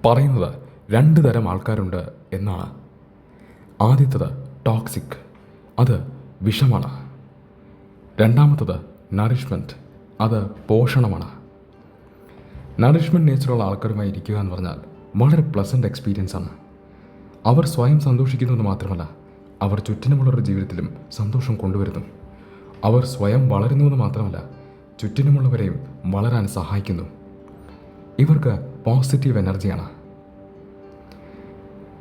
പറയുന്നത് രണ്ട് തരം ആൾക്കാരുണ്ട് എന്നാണ്. ആദ്യത്തത് ടോക്സിക്, അത് വിഷമാണ്. രണ്ടാമത്തത് നറിഷ്മെൻറ്റ്, അത് പോഷണമാണ്. നറിഷ്മെൻറ്റ് നേച്ചറുള്ള ആൾക്കാരുമായി ഇരിക്കുക എന്ന് പറഞ്ഞാൽ വളരെ പ്ലസൻറ്റ് എക്സ്പീരിയൻസ് ആണ്. അവർ സ്വയം സന്തോഷിക്കുന്നത് മാത്രമല്ല, അവർ ചുറ്റിനുമുള്ളവരുടെ ജീവിതത്തിലും സന്തോഷം കൊണ്ടുവരുന്നു. അവർ സ്വയം വളരുന്നുവെന്ന് മാത്രമല്ല, ചുറ്റിനുമുള്ളവരെയും വളരാൻ സഹായിക്കുന്നു. ഇവർക്ക് പോസിറ്റീവ് എനർജിയാണ്.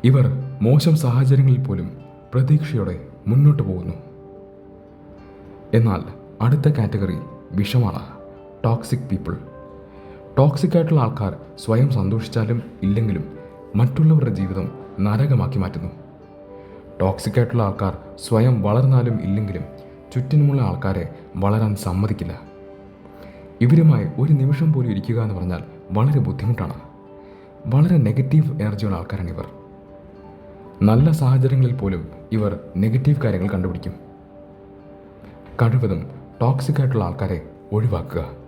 ഇവർ മോശം സാഹചര്യങ്ങളിൽ പോലും പ്രതീക്ഷയോടെ മുന്നോട്ട് പോകുന്നു. എന്നാൽ അടുത്ത കാറ്റഗറി വിഷമാണ്, ടോക്സിക് പീപ്പിൾ. ടോക്സിക് ആയിട്ടുള്ള ആൾക്കാർ സ്വയം സന്തോഷിച്ചാലും ഇല്ലെങ്കിലും മറ്റുള്ളവരുടെ ജീവിതം നരകമാക്കി മാറ്റുന്നു. ടോക്സിക് ആയിട്ടുള്ള ആൾക്കാർ സ്വയം വളർന്നാലും ഇല്ലെങ്കിലും ചുറ്റിനുമുള്ള ആൾക്കാരെ വളരാൻ സമ്മതിക്കില്ല. ഇവരുമായി ഒരു നിമിഷം പോലും ഇരിക്കുക എന്ന് പറഞ്ഞാൽ വളരെ ബുദ്ധിമുട്ടാണ്. വളരെ നെഗറ്റീവ് എനർജിയുള്ള ആൾക്കാരാണ് ഇവർ. നല്ല സാഹചര്യങ്ങളിൽ പോലും ഇവർ നെഗറ്റീവ് കാര്യങ്ങൾ കണ്ടുപിടിക്കും. കഴിവതും ടോക്സിക് ആയിട്ടുള്ള ആൾക്കാരെ ഒഴിവാക്കുക.